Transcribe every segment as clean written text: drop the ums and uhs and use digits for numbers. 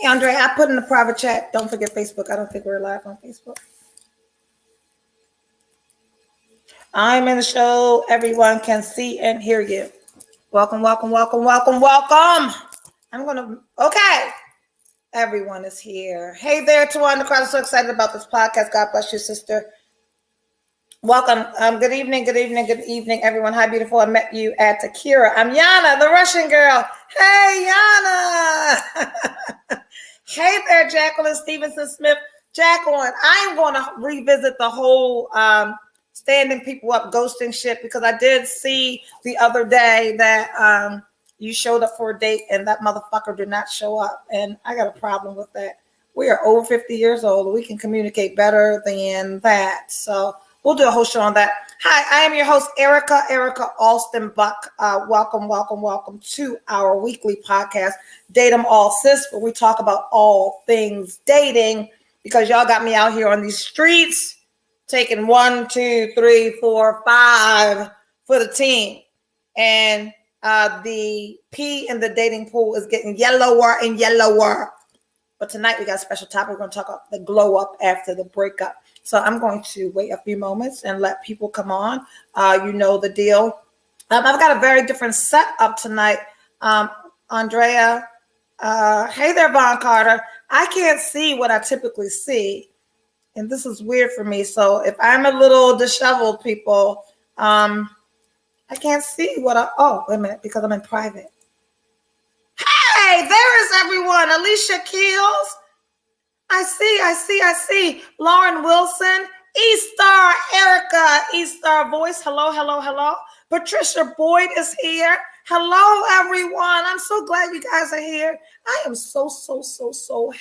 Hey, Andre, I put in the private chat. Don't forget Facebook. I don't think we're live on Facebook. I'm in the show. Everyone can see and hear you. Welcome, welcome, welcome, welcome, welcome. Okay. Everyone is here. Hey there, Tawana. The crowd is so excited about this podcast. God bless you, sister. Welcome. Good evening, good evening, good evening, everyone. Hi, beautiful. I met you at Akira. I'm Yana, the Russian girl. Hey, Yana. Hey there, Jacqueline Stevenson Smith. Jacqueline, I am going to revisit the whole standing people up, ghosting shit, because I did see the other day that you showed up for a date and that motherfucker did not show up. And I got a problem with that. We are over 50 years old. We can communicate better than that. So we'll do a whole show on that. Hi, I am your host, Erica Alston Buck. Welcome, welcome, welcome to our weekly podcast, Date 'em All Sis, where we talk about all things dating, because y'all got me out here on these streets taking 1, 2, 3, 4, 5 for the team. And the pee in the dating pool is getting yellower and yellower. But tonight we got a special topic. We're going to talk about the glow up after the breakup. So I'm going to wait a few moments and let people come on. You know the deal. I've got a very different setup tonight. Andrea, hey there, Von Carter. I can't see what I typically see, and this is weird for me. So if I'm a little disheveled, people, I can't see what oh, wait a minute, because I'm in private. Hey, there is everyone. Alicia Keels. I see. Lauren Wilson. E-Star Erica. E-Star Voice. Hello. Patricia Boyd is here. Hello, everyone. I'm so glad you guys are here. I am so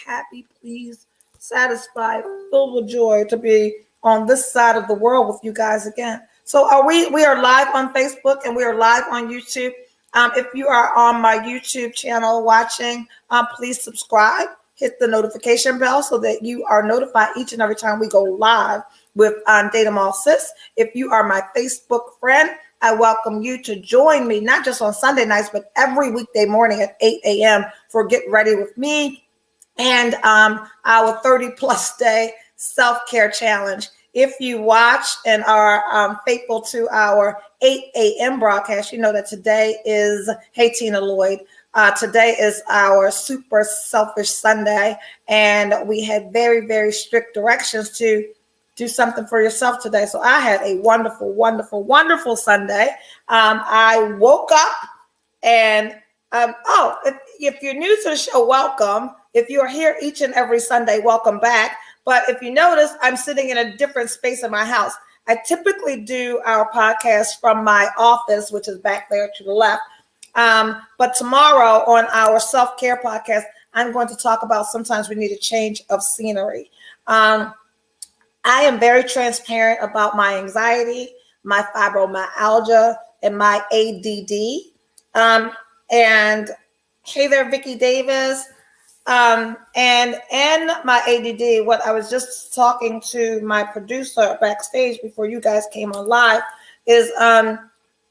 happy, pleased, satisfied, filled with joy to be on this side of the world with you guys again. So we are live on Facebook and we are live on YouTube. If you are on my YouTube channel watching, please subscribe, hit the notification bell so that you are notified each and every time we go live with Date 'em All Sis. If you are my Facebook friend, I welcome you to join me, not just on Sunday nights, but every weekday morning at 8 a.m. for Get Ready With Me and our 30-plus day self-care challenge. If you watch and are faithful to our 8 a.m. broadcast, you know that today is, hey, Tina Lloyd, today is our super selfish Sunday, and we had very, very strict directions to do something for yourself today. So I had a wonderful Sunday. I woke up and, if you're new to the show, welcome. If you're here each and every Sunday, welcome back. But if you notice, I'm sitting in a different space in my house. I typically do our podcast from my office, which is back there to the left. But tomorrow on our self-care podcast, I'm going to talk about sometimes we need a change of scenery. I am very transparent about my anxiety, my fibromyalgia, and my ADD. And hey there, Vicki Davis. And my ADD, what I was just talking to my producer backstage before you guys came on live is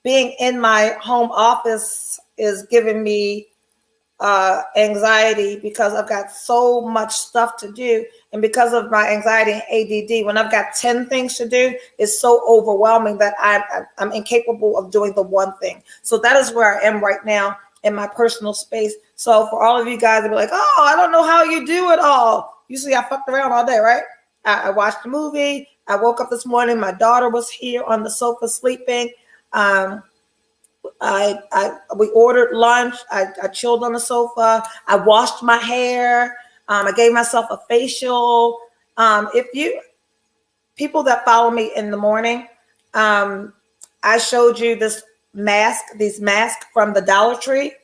being in my home office is giving me anxiety because I've got so much stuff to do. And because of my anxiety and ADD, when I've got 10 things to do, it's so overwhelming that I'm incapable of doing the one thing. So that is where I am right now in my personal space. So for all of you guys to be like, oh, I don't know how you do it all. You see, I fucked around all day, right? I watched the movie. I woke up this morning. My daughter was here on the sofa sleeping. We ordered lunch. I chilled on the sofa. I washed my hair. I gave myself a facial. People that follow me in the morning, I showed you these masks from the Dollar Tree.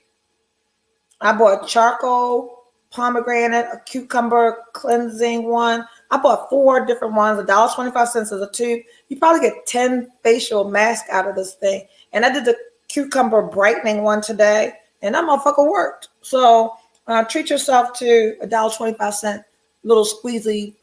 I bought charcoal, pomegranate, a cucumber cleansing one. I bought 4 different ones, $1.25 is a tube. You probably get 10 facial masks out of this thing. And I did the cucumber brightening one today, and that motherfucker worked. So treat yourself to $1.25 little squeezy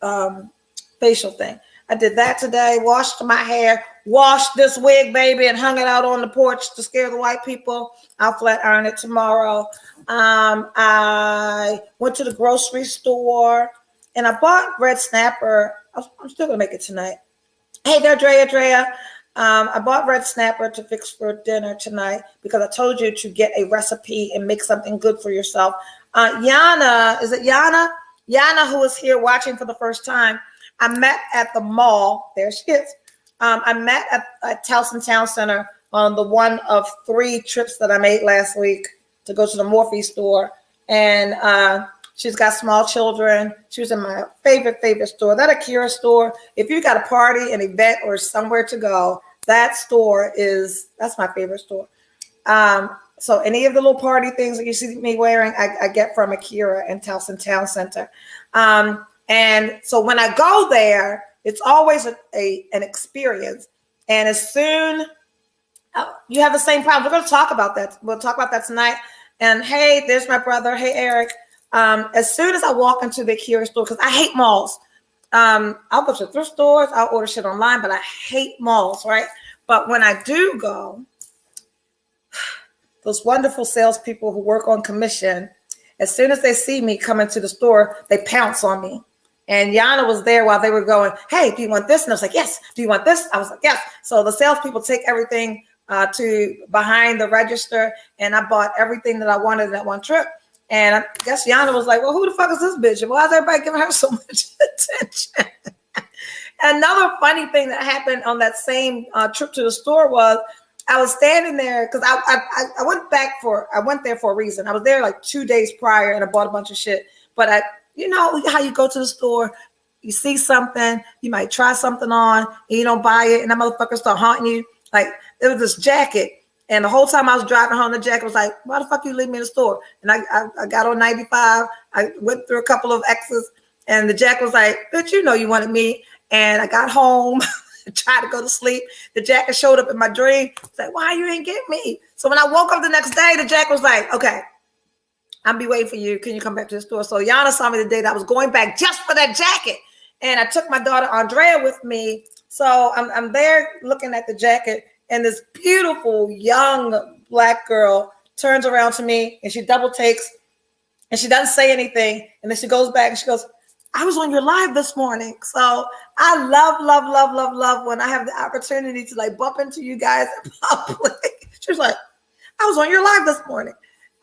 facial thing. I did that today, washed my hair, washed this wig, baby, and hung it out on the porch to scare the white people. I'll flat iron it tomorrow. I went to the grocery store and I bought red snapper. I'm still gonna make it tonight. Hey there, Drea. I bought red snapper to fix for dinner tonight because I told you to get a recipe and make something good for yourself. Yana, is it Yana? Yana, who is here watching for the first time, I met at the mall. There she is. I met at Towson Town Center on the one of 3 trips that I made last week to go to the Morphe store. And she's got small children. She was in my favorite store, that Akira store. If you got a party, an event, or somewhere to go, that's my favorite store. So any of the little party things that you see me wearing, I get from Akira and Towson Town Center. And so when I go there, it's always an experience. And as soon you have the same problem, we're going to talk about that. We'll talk about that tonight. And hey, there's my brother. Hey, Eric. As soon as I walk into the Akira store, because I hate malls. I'll go to thrift stores. I'll order shit online, but I hate malls, right? But when I do go, those wonderful salespeople who work on commission, as soon as they see me come into the store, they pounce on me. And Yana was there while they were going, hey, do you want this? And I was like, yes. Do you want this? I was like, yes. So the salespeople take everything to behind the register, and I bought everything that I wanted in that one trip. And I guess Yana was like, well, who the fuck is this bitch? Why is everybody giving her so much attention? Another funny thing that happened on that same trip to the store was I was standing there because I went there for a reason. I was there like 2 days prior and I bought a bunch of shit. But you know how you go to the store, you see something, you might try something on, and you don't buy it, and that motherfucker start haunting you. Like, there was this jacket, and the whole time I was driving home, the jacket was like, why the fuck you leave me in the store? And I got on 95, I went through a couple of X's, and the jacket was like, bitch, you know you wanted me. And I got home, tried to go to sleep. The jacket showed up in my dream. It's like, why you ain't get me? So when I woke up the next day, the jacket was like, okay, I'll be waiting for you. Can you come back to the store? So Yana saw me the day that I was going back just for that jacket. And I took my daughter Andrea with me. So I'm there looking at the jacket, and this beautiful young Black girl turns around to me and she double takes and she doesn't say anything. And then she goes back and she goes, I was on your live this morning. So I love when I have the opportunity to like bump into you guys in public. She was like, I was on your live this morning.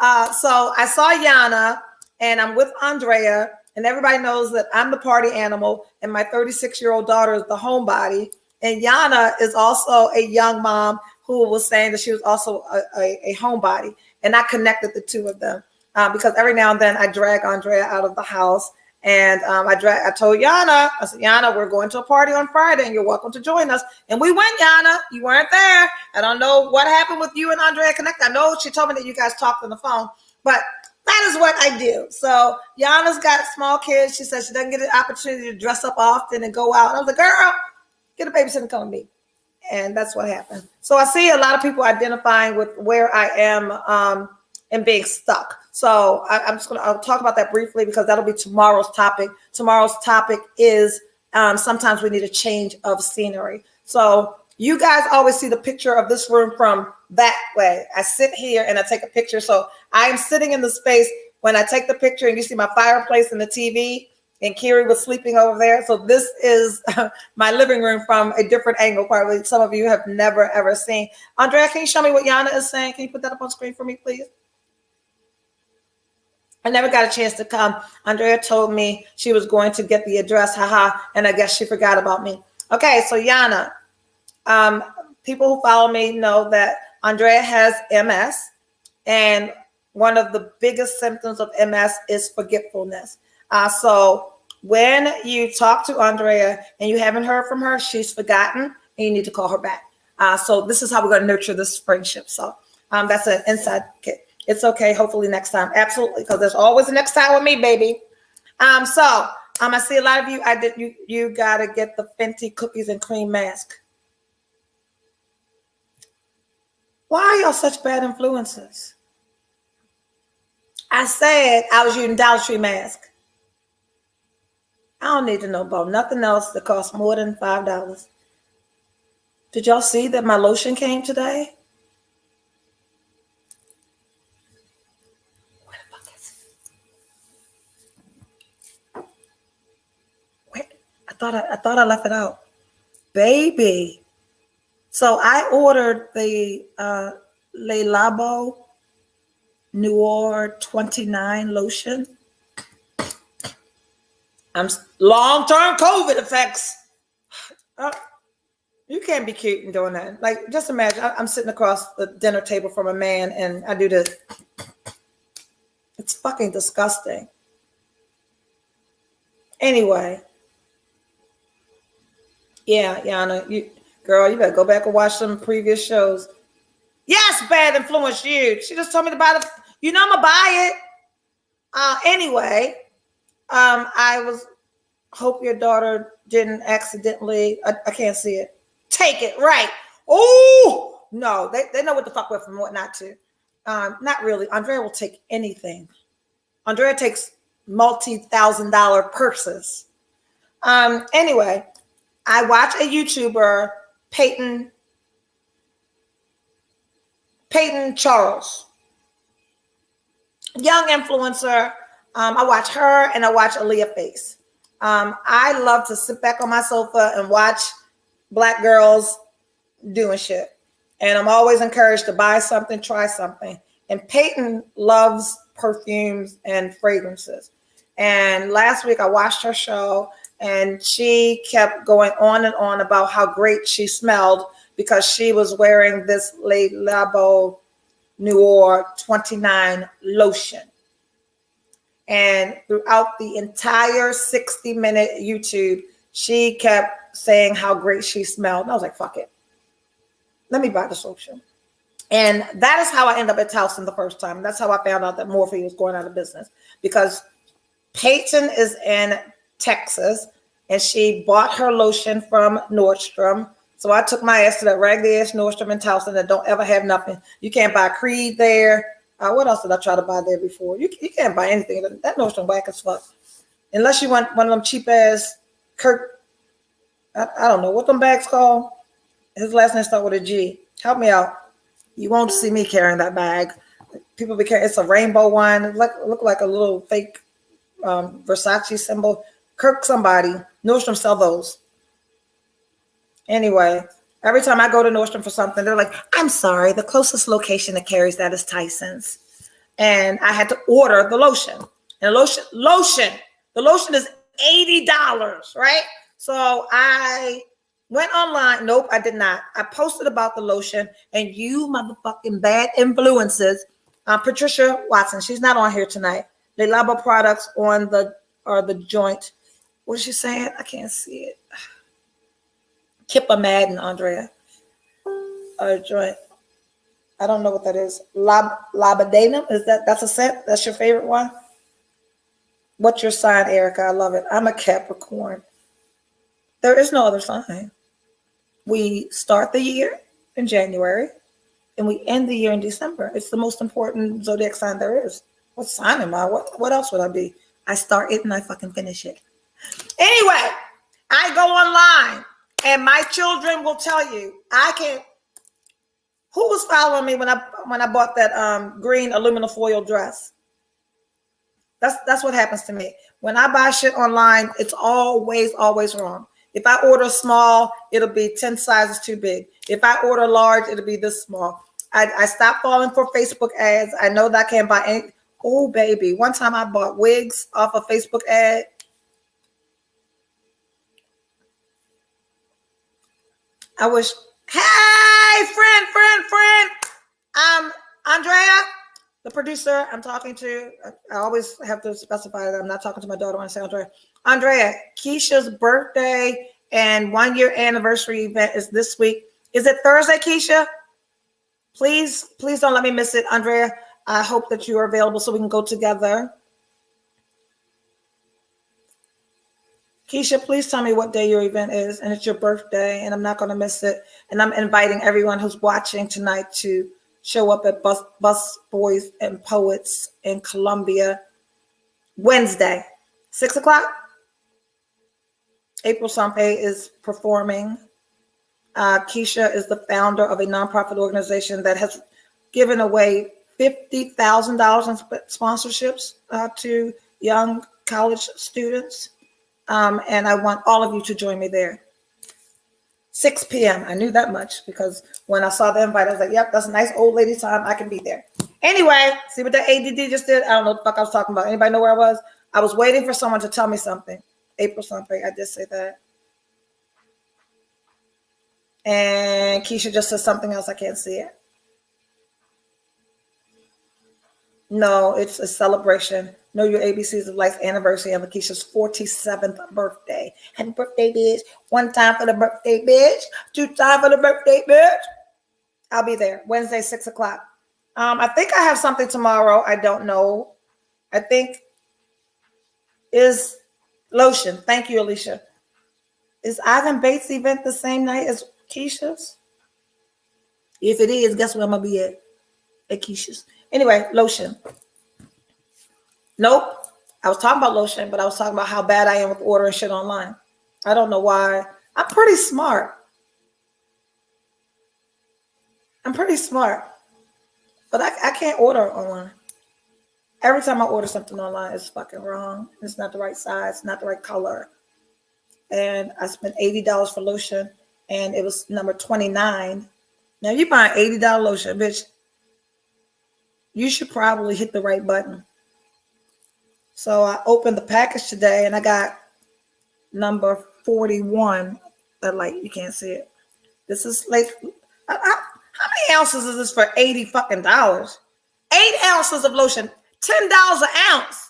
So I saw Yana, and I'm with Andrea, and everybody knows that I'm the party animal, and my 36-year-old daughter is the homebody. And Yana is also a young mom who was saying that she was also a homebody. And I connected the two of them because every now and then I drag Andrea out of the house. And I told Yana, I said, Yana, we're going to a party on Friday and you're welcome to join us. And we went, Yana. You weren't there. I don't know what happened with you and Andrea Connect. I know she told me that you guys talked on the phone, but that is what I do. So Yana's got small kids. She says she doesn't get an opportunity to dress up often and go out. I was like, girl, get a babysitter and come with me. And that's what happened. So I see a lot of people identifying with where I am and being stuck. So I'll talk about that briefly because that'll be tomorrow's topic. Tomorrow's topic is sometimes we need a change of scenery. So you guys always see the picture of this room from that way. I sit here and I take a picture. So I am sitting in the space when I take the picture and you see my fireplace and the TV, and Kiri was sleeping over there. So this is my living room from a different angle, probably some of you have never, ever seen. Andrea, can you show me what Yana is saying? Can you put that up on screen for me, please? I never got a chance to come. Andrea told me she was going to get the address, haha, and I guess she forgot about me. Okay, so Yana, people who follow me know that Andrea has MS, and one of the biggest symptoms of MS is forgetfulness. So when you talk to Andrea and you haven't heard from her, she's forgotten, and you need to call her back. So this is how we're going to nurture this friendship. So that's an inside kit. It's okay. Hopefully next time. Absolutely. Because there's always a next time with me, baby. I see a lot of you. You got to get the Fenty cookies and cream mask. Why are y'all such bad influences? I said I was using Dollar Tree mask. I don't need to know about nothing else that costs more than $5. Did y'all see that my lotion came today? Where the fuck is it? Where? I thought I left it out. Baby. So I ordered the Le Labo Noir 29 lotion. I'm long-term COVID effects. You can't be cute in doing that. Like, just imagine I'm sitting across the dinner table from a man and I do this. It's fucking disgusting. Anyway. Yeah, Yana, you better go back and watch some previous shows. Yes, bad influence you. She just told me to buy the, I'm gonna buy it. Anyway, hope your daughter didn't accidentally, I can't see it. Take it, right. Oh, no, they know what the fuck with and what not to. Not really. Andrea will take anything. Andrea takes multi-$1,000 purses. Anyway, I watch a YouTuber, Peyton Charles. Young influencer. I watch her and I watch Aaliyah Face. I love to sit back on my sofa and watch Black girls doing shit. And I'm always encouraged to buy something, try something. And Peyton loves perfumes and fragrances. And last week I watched her show and she kept going on and on about how great she smelled because she was wearing this Le Labo Noir 29 lotion. And throughout the entire 60-minute YouTube, she kept saying how great she smelled. And I was like, fuck it. Let me buy this lotion. And that is how I ended up at Towson the first time. That's how I found out that Morphe was going out of business. Because Peyton is in Texas and she bought her lotion from Nordstrom. So I took my ass to that raggedy ass Nordstrom in Towson that don't ever have nothing. You can't buy Creed there. What else did I try to buy there before? You can't buy anything. That Nordstrom whack as fuck. Unless you want one of them cheap ass Kirk. I don't know what them bags called. His last name start with a G. Help me out. You won't see me carrying that bag. People be carrying. It's a rainbow one. It look like a little fake Versace symbol. Kirk somebody. Nordstrom sell those. Anyway, every time I go to Nordstrom for something, they're like, I'm sorry, the closest location that carries that is Tyson's. And I had to order the lotion. And the lotion is $80, right? So I went online. Nope, I did not. I posted about the lotion and you motherfucking bad influences. Patricia Watson, she's not on here tonight. Le Labo products on the joint. What is she saying? I can't see it. Kippa Madden, Andrea. Joint. I don't know what that is. Labadanum? That's a scent? That's your favorite one? What's your sign, Erica? I love it. I'm a Capricorn. There is no other sign. We start the year in January and we end the year in December. It's the most important zodiac sign there is. What sign am I? What else would I be? I start it and I fucking finish it. Anyway, I go online and my children will tell you I can't. Who was following me when I bought that green aluminum foil dress? That's what happens to me. When I buy shit online, it's always wrong. If I order small, it'll be 10 sizes too big. If I order large, it'll be this small. I stopped falling for Facebook ads. I know that I can't buy any. Oh, baby. One time I bought wigs off a Facebook ad. I wish. Hey, friend. Andrea, the producer I'm talking to. I always have to specify that I'm not talking to my daughter when I say Andrea. Andrea, Keisha's birthday and 1 year anniversary event is this week. Is it Thursday, Keisha? Please don't let me miss it, Andrea. I hope that you are available so we can go together. Keisha, please tell me what day your event is, and it's your birthday, and I'm not going to miss it. And I'm inviting everyone who's watching tonight to show up at Bus Boys and Poets in Columbia Wednesday, 6:00. April Sampe is performing. Keisha is the founder of a nonprofit organization that has given away $50,000 in sponsorships to young college students. And I want all of you to join me there. 6 p.m. I knew that much because when I saw the invite, I was like, yep, that's a nice old lady time. I can be there. Anyway, see what the ADD just did? I don't know what the fuck I was talking about. Anybody know where I was? I was waiting for someone to tell me something. April something. I did say that. And Keisha just said something else. I can't see it. No, it's a celebration. Know your ABCs of Life's anniversary of Keisha's 47th birthday. Happy birthday, bitch. One time for the birthday, bitch. Two times for the birthday, bitch. I'll be there Wednesday, 6 o'clock. I think I have something tomorrow. I don't know. I think is lotion. Thank you, Alicia. Is Ivan Bates' event the same night as Keisha's? If it is, guess where I'm going to be at Keisha's. Anyway, lotion. Nope. I was talking about lotion, but I was talking about how bad I am with ordering shit online. I don't know why. I'm pretty smart. But I can't order online. Every time I order something online, it's fucking wrong. It's not the right size, not the right color. And I spent $80 for lotion, and it was number 29. Now, you buy an $80 lotion, bitch, you should probably hit the right button. So I opened the package today, and I got number 41. That light, you can't see it. This is like, how many ounces is this for $80 fucking dollars? 8 ounces of lotion, $10 an ounce.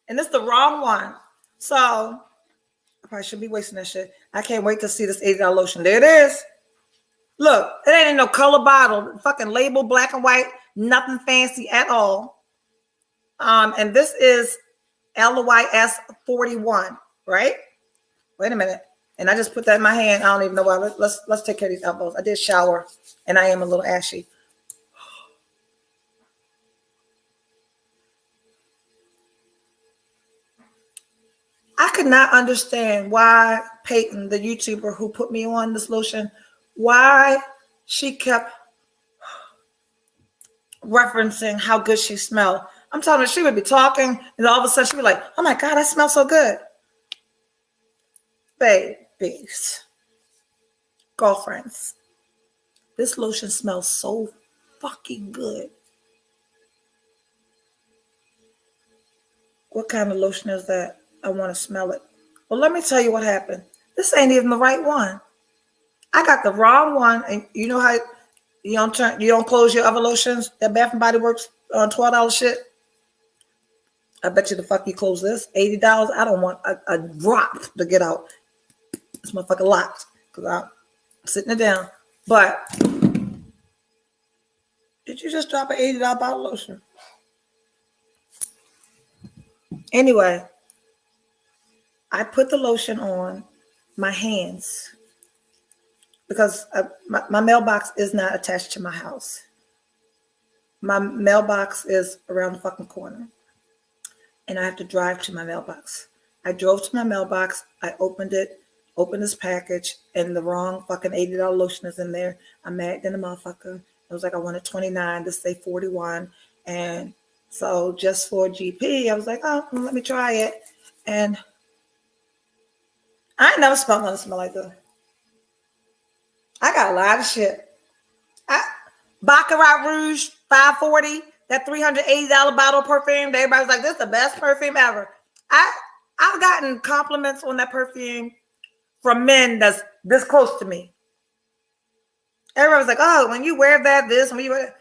And it's the wrong one. So I probably should be wasting that shit. I can't wait to see this $80 lotion. There it is. Look, it ain't in no color bottle. Fucking label, black and white, nothing fancy at all. And this is LYS 41, right? Wait a minute. And I just put that in my hand. I don't even know why. Let's take care of these elbows. I did shower, and I am a little ashy. I could not understand why Peyton, the YouTuber who put me on this lotion, why she kept referencing how good she smelled. I'm telling her, she would be talking, and all of a sudden she'd be like, oh my God, I smell so good. Babies, girlfriends, this lotion smells so fucking good. What kind of lotion is that? I want to smell it. Well, let me tell you what happened. This ain't even the right one. I got the wrong one, and you know how you don't close your other lotions? That Bath and Body Works $12 shit. I bet you the fuck you close this $80. I don't want a drop to get out. This motherfucker locked because I'm sitting it down. But did you just drop an $80 bottle of lotion? Anyway, I put the lotion on my hands because my mailbox is not attached to my house. My mailbox is around the fucking corner, and I have to drive to my mailbox. I drove to my mailbox. I opened this package, and the wrong fucking $80 lotion is in there. I'm mad than a motherfucker. I was like, I wanted 29. This say 41, and so just for GP, I was like, oh, let me try it, and I ain't never smelled nothing smell like this. I got a lot of shit. Baccarat Rouge 540, that $380 bottle of perfume. Everybody's like, this is the best perfume ever. I've gotten compliments on that perfume from men that's this close to me. Everybody's like, oh, when you wear that, this, when you wear that.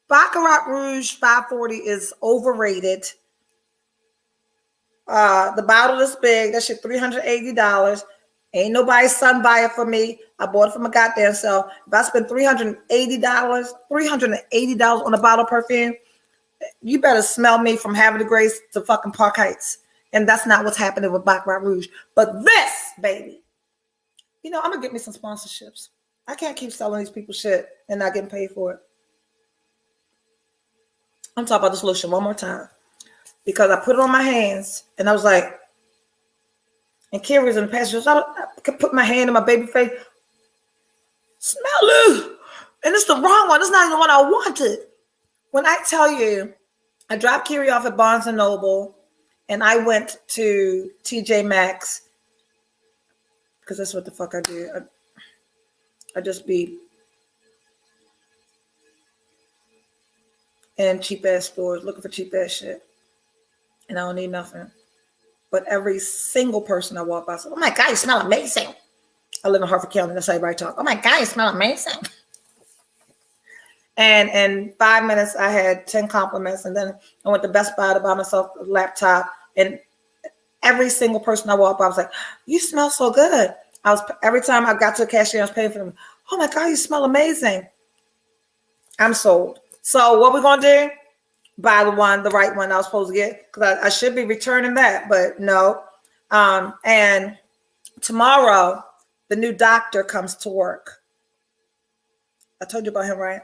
Baccarat Rouge 540 is overrated. The bottle is big. That shit $380. Ain't nobody son buy it for me. I bought it from a goddamn self. If I spend $380 on a bottle of perfume, you better smell me from Havre de Grace to fucking Park Heights. And that's not what's happening with Baccarat Rouge. But this, baby, I'm going to get me some sponsorships. I can't keep selling these people shit and not getting paid for it. I'm talking about this lotion one more time because I put it on my hands and I was like, And Kira's in the passenger. So I could put my hand in my baby face. Smell it. And it's the wrong one. It's not even the one I wanted. When I tell you, I dropped Kiri off at Barnes & Noble, and I went to TJ Maxx, because that's what the fuck I do. I just be in cheap-ass stores looking for cheap-ass shit. And I don't need nothing. But every single person I walk by says, oh my God, you smell amazing. I live in Hartford County. That's how everybody talk. Oh my God, you smell amazing. And in 5 minutes, I had 10 compliments. And then I went to Best Buy to buy myself a laptop. And every single person I walked by was like, you smell so good. Every time I got to the cashier, I was paying for them. Oh my God, you smell amazing. I'm sold. So what we're going to do? Buy the right one I was supposed to get. Because I should be returning that, but no. And tomorrow, the new doctor comes to work. I told you about him, right?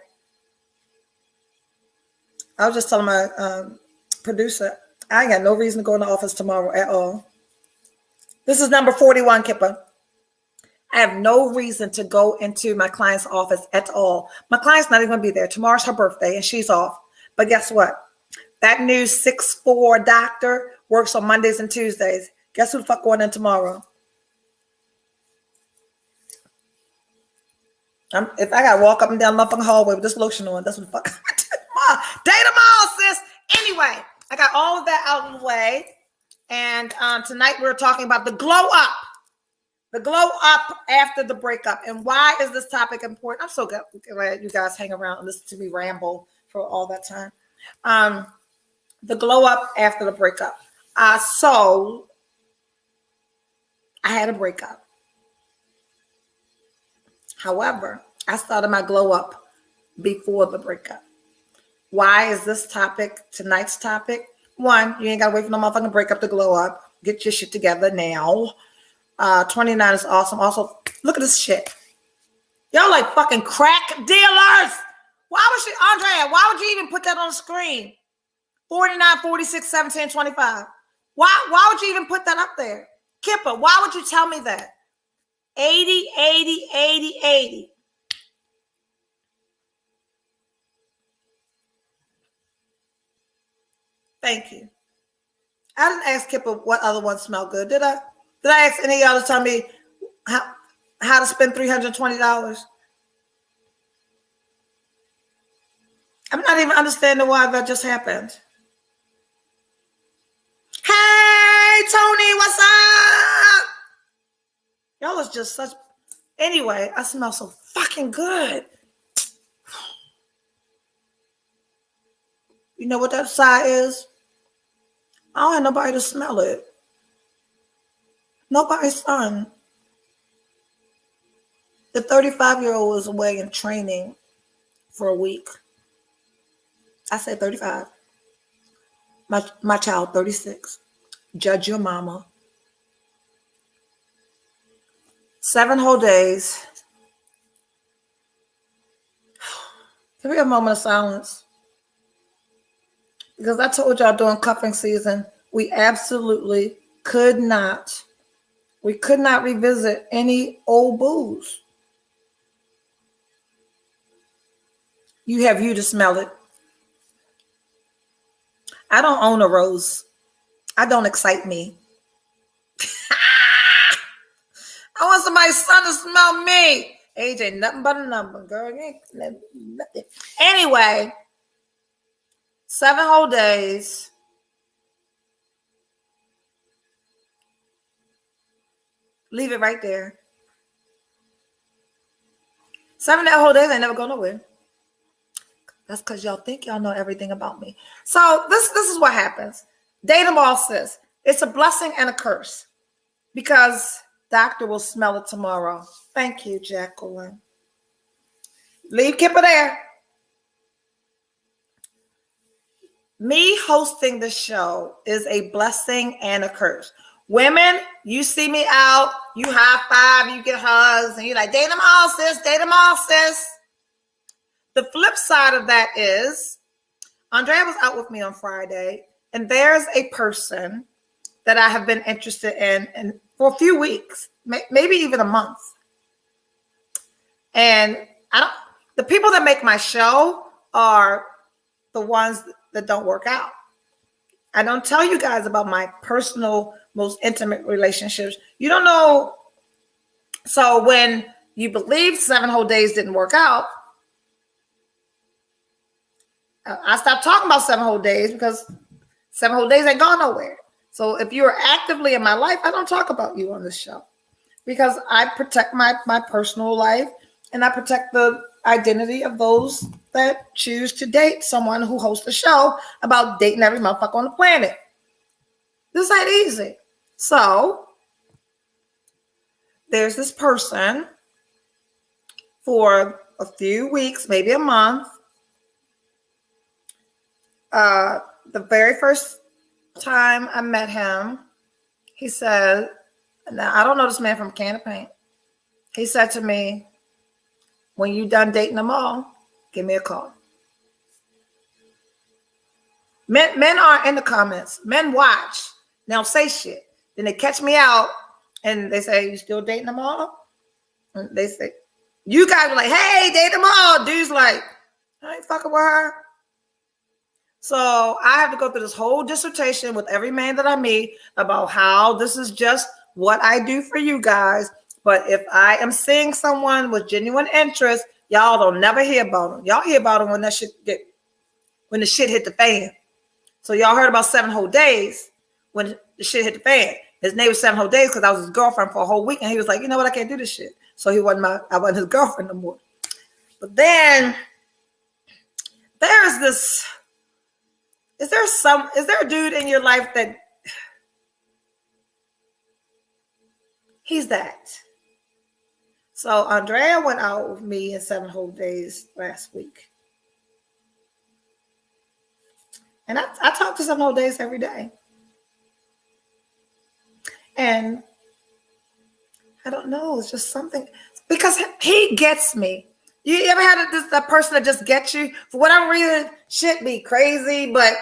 I was just telling my producer, I ain't got no reason to go in the office tomorrow at all. This is number 41, Kippa. I have no reason to go into my client's office at all. My client's not even going to be there. Tomorrow's her birthday, and she's off. But guess what? That new 6'4" doctor works on Mondays and Tuesdays. Guess who the fuck going in tomorrow? If I gotta walk up and down the motherfucking hallway with this lotion on, that's what the fuck I do. Date them all, sis. Anyway, I got all of that out of the way. And tonight we're talking about the glow up. The glow up after the breakup. And why is this topic important? I'm so glad you guys hang around and listen to me ramble for all that time. The glow up after the breakup. So I had a breakup. However, I started my glow up before the breakup. Why is this topic tonight's topic? One, you ain't got to wait for no motherfucking breakup to glow up. Get your shit together now. 29 is awesome. Also, look at this shit. Y'all like fucking crack dealers. Andrea, why would you even put that on the screen? 49, 46, 17, 25. Why would you even put that up there? Kippa, why would you tell me that? 80, 80, 80, 80. Thank you. I didn't ask Kippa what other ones smell good, did I? Did I ask any of y'all to tell me how to spend $320? I'm not even understanding why that just happened. Hey, Tony, what's up? Y'all is just such... Anyway, I smell so fucking good. You know what that sigh is? I don't have nobody to smell it. Nobody's son. The 35-year-old was away in training for a week. I said 35. My child, 36. Judge your mama. 7 whole days. Can we have a moment of silence? Because I told y'all during cuffing season, we absolutely could not revisit any old booze. You have you to smell it. I don't own a rose. I don't excite me. I want somebody's son to smell me. Age ain't nothing but a number, girl. You ain't nothing. Anyway, 7 whole days. Leave it right there. 7 that whole days ain't never go nowhere. That's because y'all think y'all know everything about me. So this is what happens. Date them all, sis. It's a blessing and a curse because doctor will smell it tomorrow. Thank you, Jacqueline. Leave Kipper there. Me hosting the show is a blessing and a curse. Women, you see me out, you high five, you get hugs, and you're like, date them all, sis, date them all, sis. The flip side of that is, Andrea was out with me on Friday, and there's a person that I have been interested in, and for a few weeks, maybe even a month. And the people that make my show are the ones that don't work out. I don't tell you guys about my personal, most intimate relationships. You don't know. So when you believe 7 whole days didn't work out, I stopped talking about 7 whole days because 7 whole days ain't gone nowhere. So if you are actively in my life, I don't talk about you on this show because I protect my personal life and I protect the identity of those that choose to date someone who hosts a show about dating every motherfucker on the planet. This ain't easy. So there's this person for a few weeks, maybe a month. The very first time I met him, he said, now I don't know this man from a can of paint. He said to me, when you done dating them all, give me a call. Men aren't in the comments. Men watch. They don't say shit. Then they catch me out and they say, you still dating them all? And they say, you guys are like, hey, date them all. Dude's like, I ain't fucking with her. So I have to go through this whole dissertation with every man that I meet about how this is just what I do for you guys. But if I am seeing someone with genuine interest, y'all don't never hear about them. Y'all hear about them when when the shit hit the fan. So y'all heard about 7 whole days when the shit hit the fan. His name was 7 whole days because I was his girlfriend for a whole week, and he was like, you know what, I can't do this shit. So I wasn't his girlfriend no more. But then there's this. Is there a dude in your life that he's that? So Andrea went out with me in 7 whole days last week. And I talk to 7 whole days every day. And I don't know, it's just something, because he gets me. You ever had that person that just gets you? For whatever reason, shit be crazy, but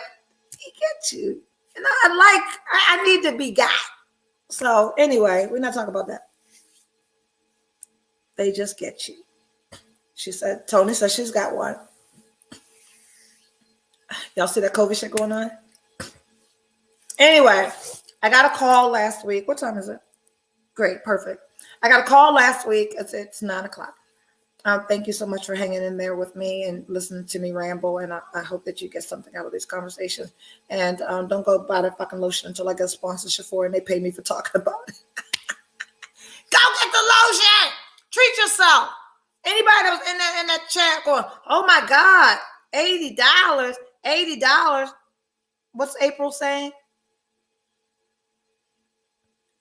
he gets you. And I need to be got. So anyway, we're not talking about that. They just get you. Tony said she's got one. Y'all see that COVID shit going on? Anyway, I got a call last week. What time is it? Great, perfect. I got a call last week. It's 9:00. Thank you so much for hanging in there with me and listening to me ramble. And I hope that you get something out of these conversations. And don't go buy that fucking lotion until I get a sponsorship for it and they pay me for talking about it. Go get the lotion. Treat yourself. Anybody that was in that chat going, oh my God, $80, $80. What's April saying?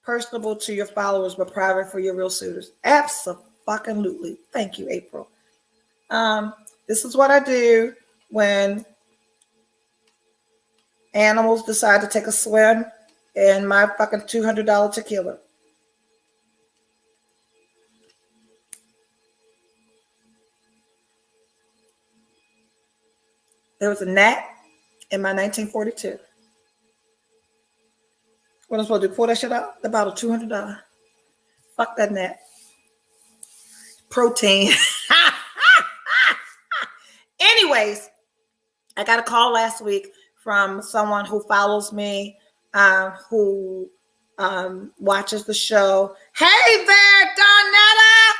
Personable to your followers, but private for your real suitors. Absolutely. Thank you, April. This is what I do when animals decide to take a swim in my fucking $200 tequila. There was a gnat in my 1942. What I'm supposed to do? Pour that shit out? The bottle, $200. Fuck that gnat. Protein. Anyways, I got a call last week from someone who follows me, who watches the show. Hey there, Donetta.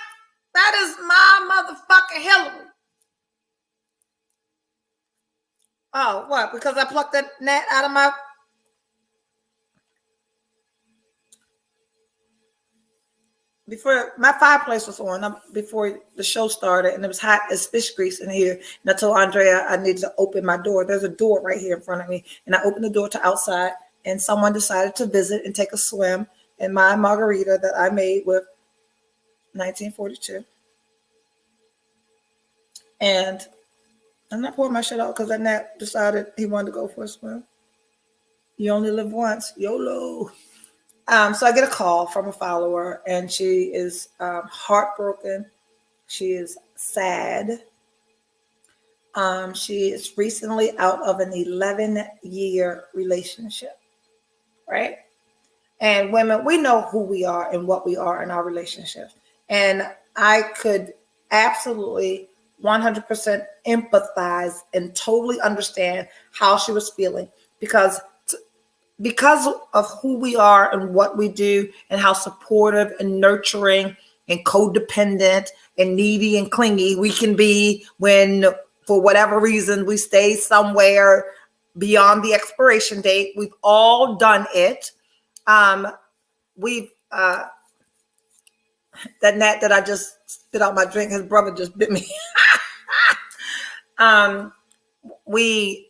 That is my motherfucking Hillary. Oh, what? Because I plucked that gnat out of my... Before my fireplace was on, before the show started, and it was hot as fish grease in here. And I told Andrea I needed to open my door. There's a door right here in front of me. And I opened the door to outside, and someone decided to visit and take a swim in my margarita that I made with 1942. And I'm not pouring my shit out because that gnat decided he wanted to go for a swim. You only live once. YOLO. So I get a call from a follower, and she is heartbroken. She is sad. She is recently out of an 11-year relationship, right? And women, we know who we are and what we are in our relationships. And I could absolutely 100% empathize and totally understand how she was feeling because because of who we are and what we do and how supportive and nurturing and codependent and needy and clingy we can be when for whatever reason we stay somewhere beyond the expiration date. We've all done it. We've that gnat that I just spit out my drink, his brother just bit me. We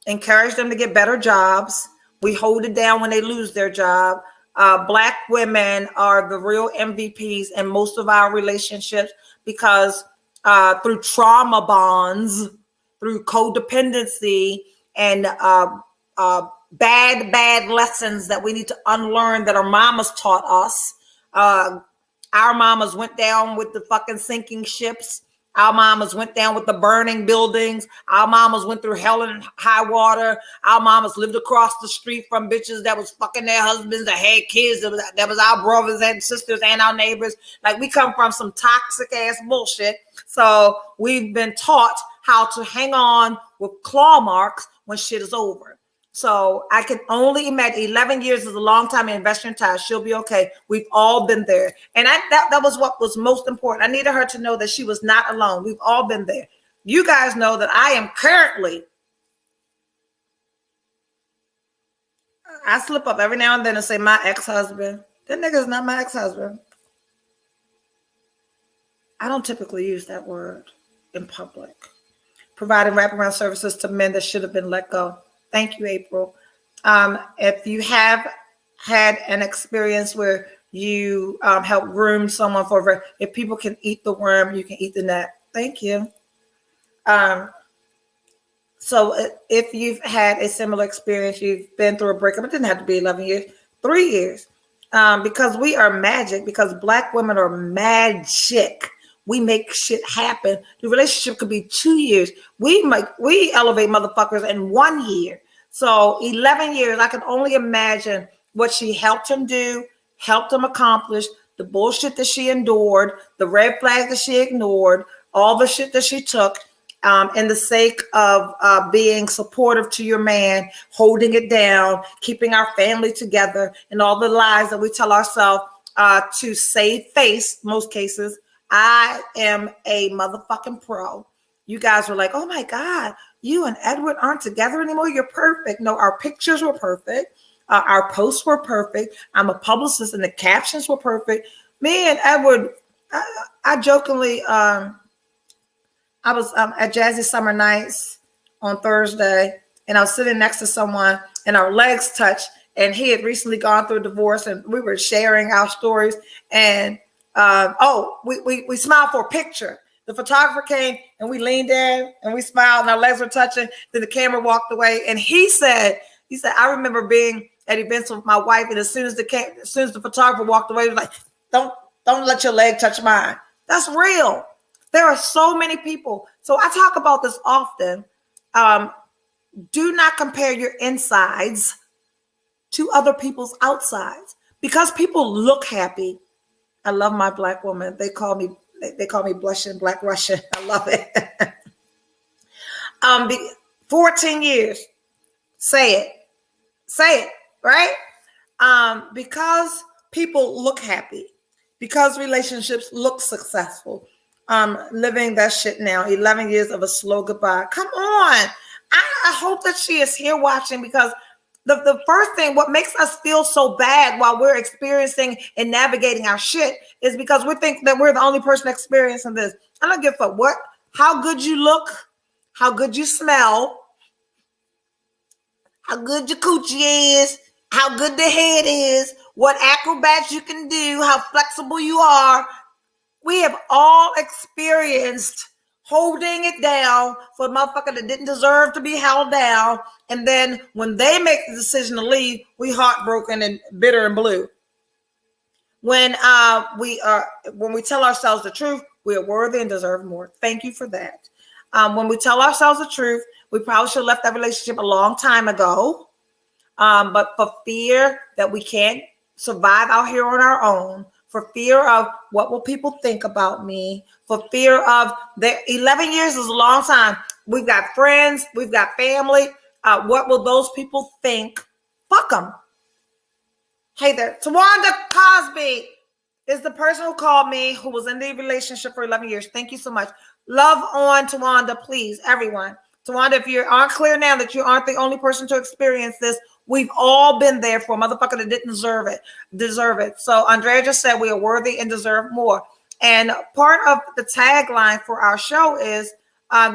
encourage them to get better jobs. We hold it down when they lose their job. Black women are the real MVPs in most of our relationships because through trauma bonds, through codependency, and bad lessons that we need to unlearn that our mamas taught us. Our mamas went down with the fucking sinking ships. Our mamas went down with the burning buildings. Our mamas went through hell and high water. Our mamas lived across the street from bitches that was fucking their husbands that had kids. That was our brothers and sisters and our neighbors. Like, we come from some toxic ass bullshit. So we've been taught how to hang on with claw marks when shit is over. So I can only imagine 11 years is a long time to invest in time. She'll be okay. We've all been there. And that was what was most important. I needed her to know that she was not alone. We've all been there. You guys know that I am currently, I slip up every now and then and say my ex-husband. That nigga is not my ex-husband. I don't typically use that word in public. Providing wraparound services to men that should have been let go. Thank you, April. If you have had an experience where you help groom someone if people can eat the worm, you can eat the net. Thank you. So if you've had a similar experience, you've been through a breakup, it didn't have to be 11 years, 3 years. Because we are magic, because Black women are magic. We make shit happen. The relationship could be 2 years. We elevate motherfuckers in 1 year. So 11 years, I can only imagine what she helped him do, helped him accomplish, the bullshit that she endured, the red flags that she ignored, all the shit that she took, in the sake of being supportive to your man, holding it down, keeping our family together, and all the lies that we tell ourselves to save face, most cases. I am a motherfucking pro. You guys were like, oh my God, you and Edward aren't together anymore. You're perfect. No, our pictures were perfect. Our posts were perfect. I'm a publicist and the captions were perfect. Me and Edward, I jokingly, I was at Jazzy Summer Nights on Thursday, and I was sitting next to someone and our legs touched, and he had recently gone through a divorce, and we were sharing our stories, and we smiled for a picture. The photographer came and we leaned in and we smiled and our legs were touching. Then the camera walked away, and he said, I remember being at events with my wife, and as soon as the photographer walked away, he was like, don't let your leg touch mine. That's real. There are so many people. So I talk about this often. Do not compare your insides to other people's outsides, because people look happy. I love my Black woman. They call me blushing Black Russian. I love it. 14 years. Say it, right? Because people look happy, because relationships look successful. Living that shit now. 11 years of a slow goodbye. Come on. I hope that she is here watching, because the first thing, what makes us feel so bad while we're experiencing and navigating our shit, is because we think that we're the only person experiencing this. I don't give a fuck how good you look, how good you smell, how good your coochie is, how good the head is, what acrobats you can do, how flexible you are. We have all experienced holding it down for a motherfucker that didn't deserve to be held down. And then when they make the decision to leave, we heartbroken and bitter and blue. When we tell ourselves the truth, we are worthy and deserve more. Thank you for that. When we tell ourselves the truth, we probably should have left that relationship a long time ago. But for fear that we can't survive out here on our own, for fear of what will people think about me, for fear of 11 years is a long time. We've got friends, we've got family. What will those people think? Fuck them. Hey there, Tawanda Cosby is the person who called me, who was in the relationship for 11 years. Thank you so much. Love on Tawanda, please, everyone. Tawanda, if you aren't clear now that you aren't the only person to experience this, we've all been there for a motherfucker that didn't deserve it. So Andrea just said we are worthy and deserve more. And part of the tagline for our show is,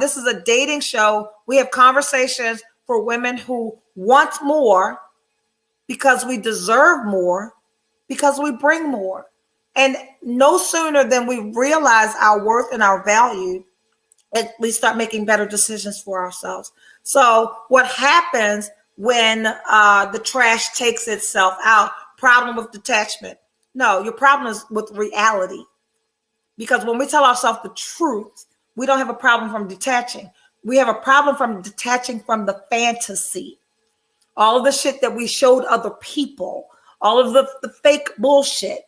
this is a dating show. We have conversations for women who want more, because we deserve more, because we bring more. And no sooner than we realize our worth and our value, we start making better decisions for ourselves. So what happens when the trash takes itself out? Problem with detachment. No, your problem is with reality. Because when we tell ourselves the truth, we don't have a problem from detaching. We have a problem from detaching from the fantasy. All of the shit that we showed other people, all of the fake bullshit,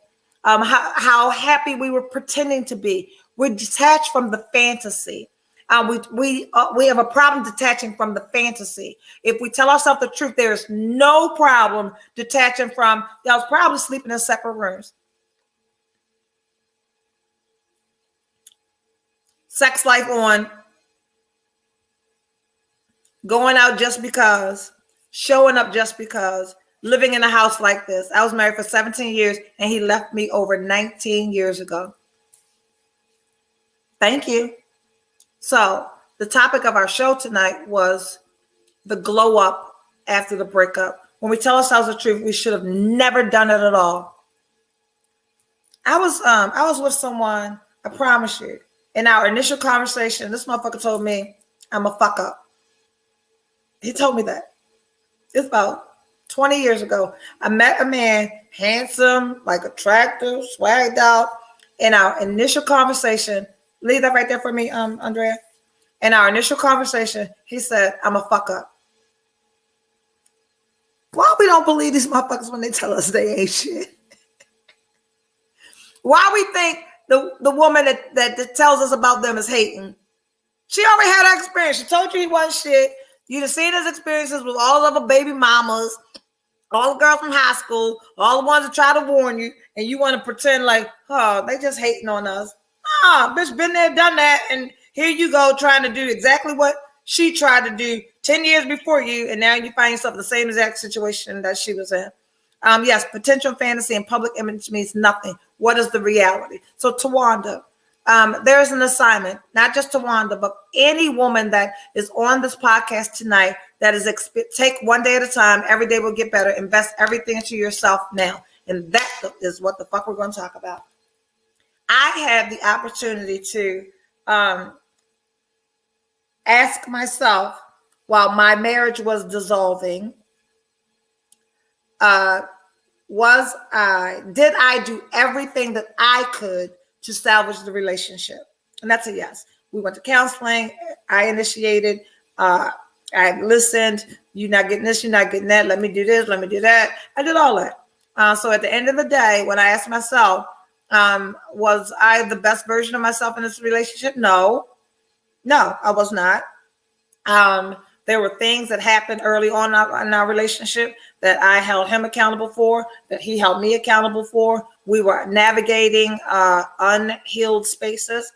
how happy we were pretending to be. We're detached from the fantasy. We have a problem detaching from the fantasy. If we tell ourselves the truth, there's no problem detaching from, y'all probably sleeping in separate rooms. Sex life on, going out just because, showing up just because, living in a house like this. I was married for 17 years and he left me over 19 years ago. Thank you. So the topic of our show tonight was the glow up after the breakup. When we tell ourselves the truth, we should have never done it at all. I was with someone, I promise you, in our initial conversation, this motherfucker told me I'm a fuck up. He told me that. It's about 20 years ago. I met a man, handsome, like attractive, swagged out. In our initial conversation, leave that right there for me, Andrea. In our initial conversation, he said, I'm a fuck up. Why we don't believe these motherfuckers when they tell us they ain't shit? Why we think the woman that tells us about them is hating? She already had that experience. She told you he wasn't shit. You'd have seen his experiences with all of the baby mamas, all the girls from high school, all the ones that try to warn you, and you want to pretend like, oh, they just hating on us. Bitch, been there, done that, and here you go trying to do exactly what she tried to do 10 years before you, and now you find yourself in the same exact situation that she was in. Yes, potential fantasy and public image means nothing. What is the reality? So Tawanda, there's an assignment, not just Tawanda, but any woman that is on this podcast tonight that is take one day at a time. Every day will get better. Invest everything into yourself now. And that is what the fuck we're going to talk about. I had the opportunity to ask myself while my marriage was dissolving, did I do everything that I could to salvage the relationship? And that's a yes. We went to counseling. I initiated. I listened. You're not getting this. You're not getting that. Let me do this. Let me do that. I did all that. So at the end of the day, when I asked myself, was I the best version of myself in this relationship? No, I was not. There were things that happened early on in our relationship that I held him accountable for, that he held me accountable for. We were navigating unhealed spaces.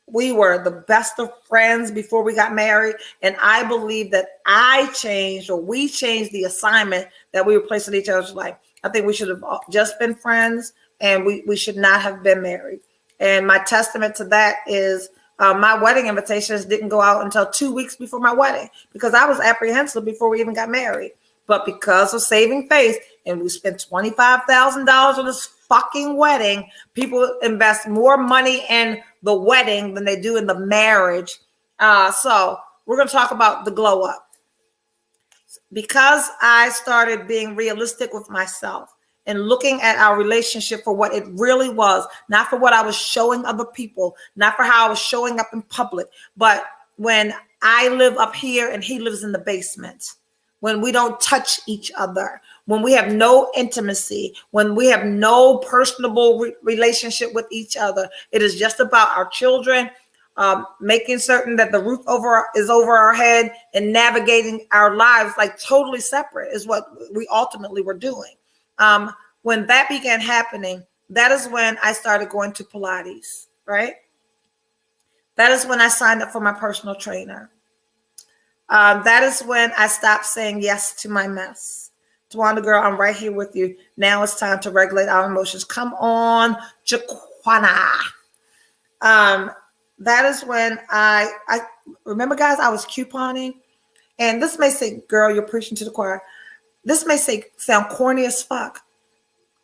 We were the best of friends before we got married. And I believe that we changed the assignment that we were placing in each other's life. I think we should have just been friends, and we should not have been married. And my testament to that is my wedding invitations didn't go out until 2 weeks before my wedding, because I was apprehensive before we even got married. But because of saving face, and we spent $25,000 on this fucking wedding, people invest more money in the wedding than they do in the marriage. So we're going to talk about the glow up. Because I started being realistic with myself and looking at our relationship for what it really was, not for what I was showing other people, not for how I was showing up in public, but when I live up here and he lives in the basement, when we don't touch each other, when we have no intimacy, when we have no personable relationship with each other. It is just about our children, making certain that the roof is over our head, and navigating our lives like totally separate is what we ultimately were doing. When that began happening, that is when I started going to Pilates, right? That is when I signed up for my personal trainer. That is when I stopped saying yes to my mess. Tawanda girl, I'm right here with you. Now it's time to regulate our emotions. Come on, Jaquana. That is when I remember, guys, I was couponing. And this may say, girl, you're preaching to the choir. This may sound corny as fuck.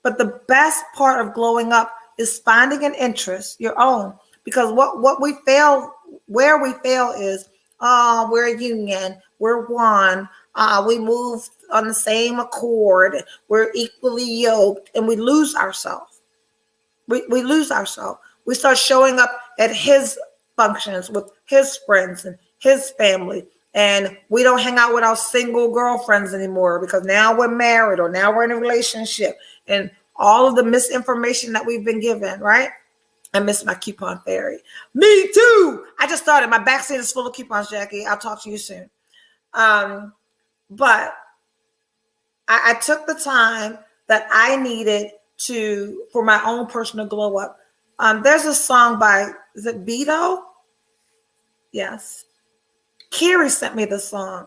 But the best part of glowing up is finding an interest, your own. Because where we fail is, we're a union, we're one, we move on the same accord, we're equally yoked, and we lose ourselves. We lose ourselves. We start showing up at his functions with his friends and his family. And we don't hang out with our single girlfriends anymore because now we're married or now we're in a relationship. And all of the misinformation that we've been given, right? I miss my coupon fairy. Me too. I just started. My backseat is full of coupons, Jackie. I'll talk to you soon. But I took the time that I needed for my own personal glow up. There's a song by, is it Beto? Yes. Carrie sent me the song.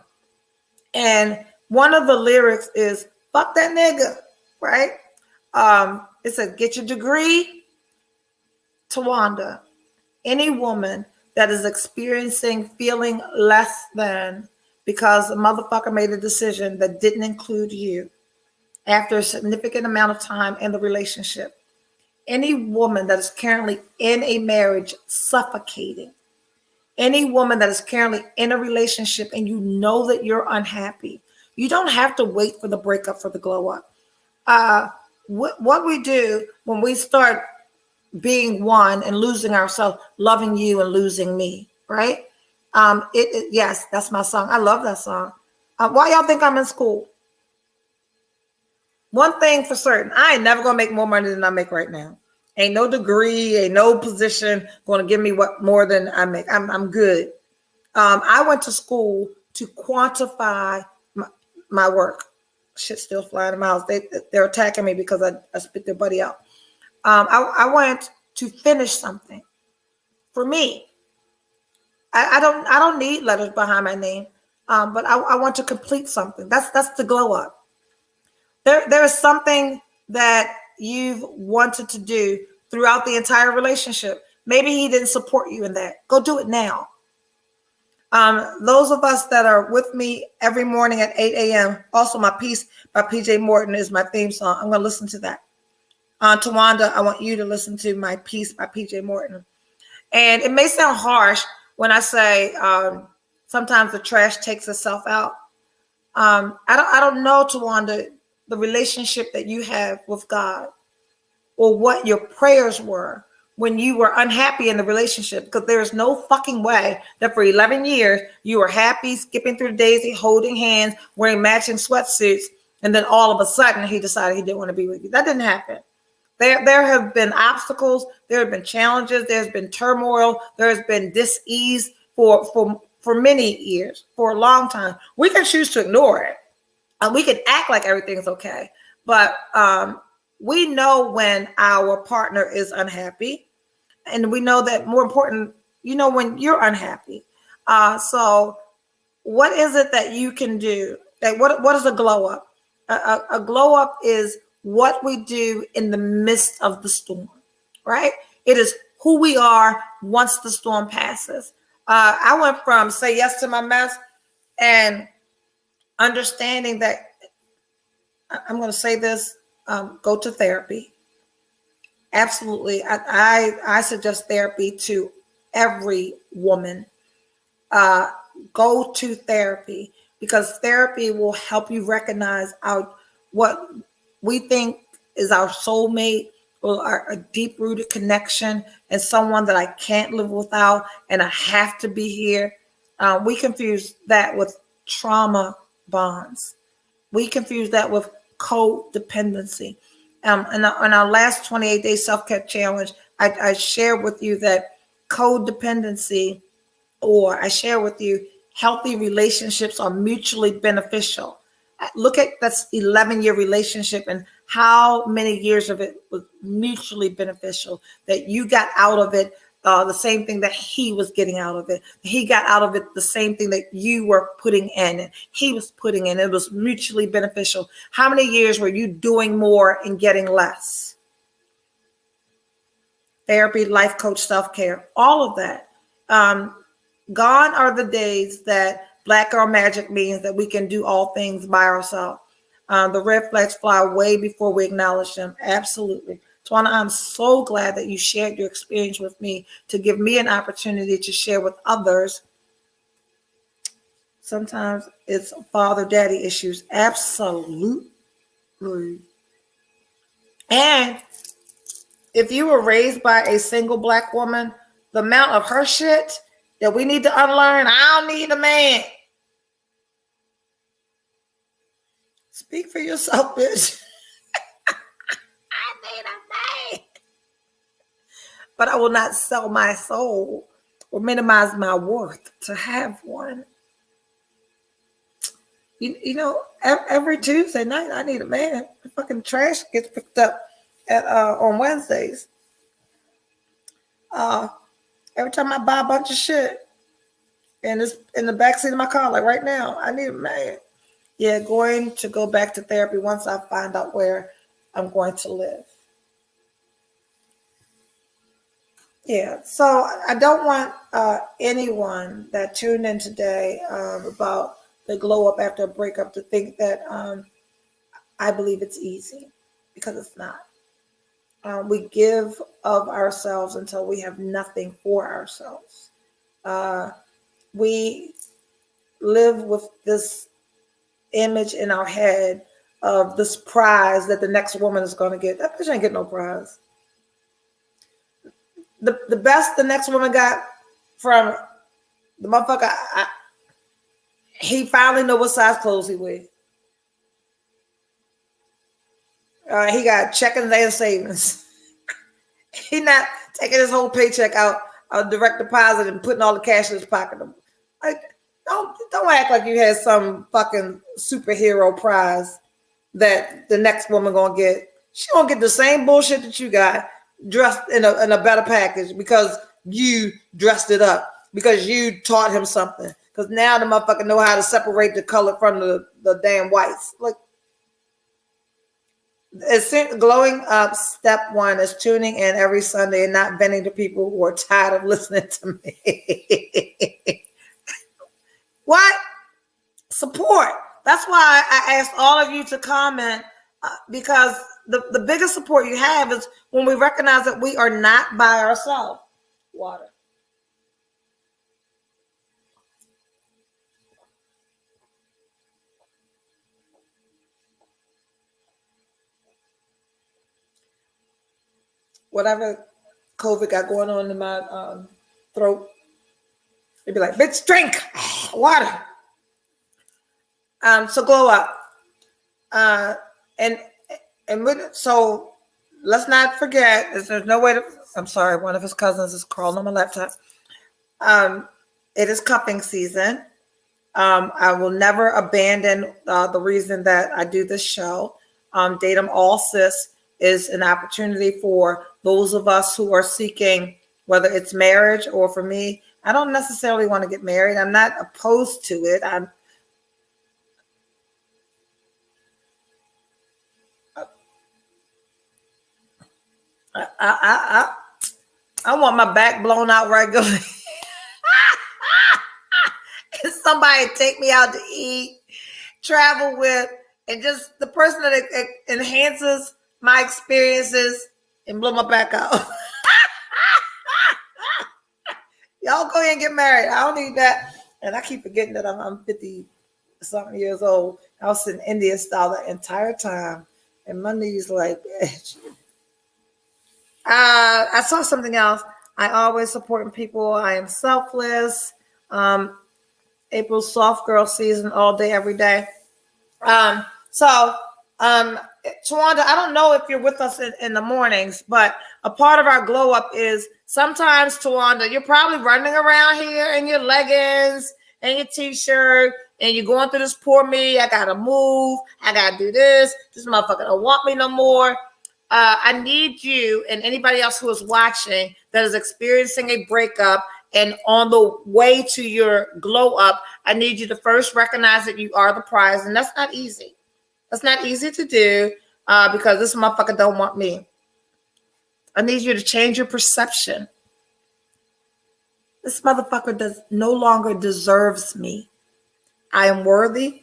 And one of the lyrics is, fuck that nigga, right? It said, get your degree, Tawanda. Any woman that is experiencing feeling less than because a motherfucker made a decision that didn't include you after a significant amount of time in the relationship. Any woman that is currently in a marriage suffocating. Any woman that is currently in a relationship and you know that you're unhappy. You don't have to wait for the breakup for the glow up. What we do when we start being one and losing ourselves, loving you and losing me, right? Yes, that's my song. I love that song. Why y'all think I'm in school? One thing for certain, I ain't never gonna make more money than I make right now. Ain't no degree, ain't no position gonna give me what more than I make. I'm good. I went to school to quantify my work. Shit's still flying in my house. They're attacking me because I spit their buddy out. I went to finish something. For me, I don't need letters behind my name, but I want to complete something. That's the glow up. There is something that you've wanted to do throughout the entire relationship. Maybe he didn't support you in that. Go do it now. Those of us that are with me every morning at 8 a.m. Also, my piece by PJ Morton is my theme song. I'm going to listen to that. Tawanda, I want you to listen to my piece by PJ Morton. And it may sound harsh when I say sometimes the trash takes itself out. I don't know, Tawanda, the relationship that you have with God or what your prayers were when you were unhappy in the relationship, because there is no fucking way that for 11 years you were happy, skipping through the daisy, holding hands, wearing matching sweatsuits, and then all of a sudden he decided he didn't want to be with you. That didn't happen. There have been obstacles, there have been challenges, there's been turmoil, there's been dis-ease for many years, for a long time. We can choose to ignore it. We can act like everything's okay, but we know when our partner is unhappy, and we know that more important, when you're unhappy. So what is it that you can do? Like what is a glow up? A glow up is what we do in the midst of the storm, right? It is who we are once the storm passes. I went from say yes to my mess and understanding that I'm going to say this, go to therapy. Absolutely. I suggest therapy to every woman. Go to therapy because therapy will help you recognize what we think is our soulmate or a deep-rooted connection and someone that I can't live without and I have to be here. We confuse that with trauma bonds. We confuse that with codependency. In our last 28-day self-care challenge, I shared with you that codependency, or I share with you, healthy relationships are mutually beneficial. Look at that's 11-year relationship and how many years of it was mutually beneficial, that you got out of it the same thing that he was getting out of it. He got out of it the same thing that you were putting in and he was putting in. It was mutually beneficial. How many years were you doing more and getting less? Therapy, life coach, self-care, all of that. Gone are the days that Black girl magic means that we can do all things by ourselves. The red flags fly way before we acknowledge them. Absolutely. Tawana, I'm so glad that you shared your experience with me to give me an opportunity to share with others. Sometimes it's father daddy issues. Absolutely. And if you were raised by a single Black woman, the amount of her shit that we need to unlearn, I don't need a man. Speak for yourself, bitch. I need a man. But I will not sell my soul or minimize my worth to have one. You know, every Tuesday night, I need a man. The fucking trash gets picked up on Wednesdays. Every time I buy a bunch of shit, and it's in the backseat of my car, like right now, I need a man. Yeah, going to go back to therapy once I find out where I'm going to live. Yeah, so I don't want anyone that tuned in today about the glow up after a breakup to think that I believe it's easy, because it's not. We give of ourselves until we have nothing for ourselves. We live with this image in our head of this prize that the next woman is going to get. That bitch ain't get no prize. The best the next woman got from the motherfucker, he finally know what size clothes he wear. He got checkings and savings. He not taking his whole paycheck out of direct deposit and putting all the cash in his pocket. Like, don't act like you had some fucking superhero prize that the next woman gonna get. She gonna get the same bullshit that you got, dressed in a better package because you dressed it up, because you taught him something. Because now the motherfucker know how to separate the color from the damn whites. Like, it's glowing up. Step one is tuning in every Sunday and not venting to people who are tired of listening to me. What? Support. That's why I asked all of you to comment, because the biggest support you have is when we recognize that we are not by ourselves. Water. Whatever COVID got going on in my throat, they'd be like, bitch, drink water. So glow up. So let's not forget, there's no way to, I'm sorry, one of his cousins is crawling on my laptop. It is cupping season. I will never abandon the reason that I do this show. Date 'em all sis is an opportunity for those of us who are seeking, whether it's marriage or, for me, I don't necessarily want to get married. I'm not opposed to it. I want my back blown out regularly. Somebody take me out to eat, travel with, and just the person that enhances my experiences and blow my back out. Y'all go ahead and get married. I don't need that. And I keep forgetting that I'm 50 something years old. I was sitting Indian style the entire time. And my knees like, bitch. I saw something else. I always supporting people. I am selfless. April soft girl season all day, every day. So, Tawanda, I don't know if you're with us in the mornings, but a part of our glow up is sometimes, Tawanda, you're probably running around here in your leggings and your t-shirt, and you're going through this poor me. I gotta move. I gotta do this. This motherfucker don't want me no more. I need you and anybody else who is watching that is experiencing a breakup and on the way to your glow up, I need you to first recognize that you are the prize, and that's not easy. That's not easy to do because this motherfucker don't want me. I need you to change your perception. This motherfucker no longer deserves me. I am worthy.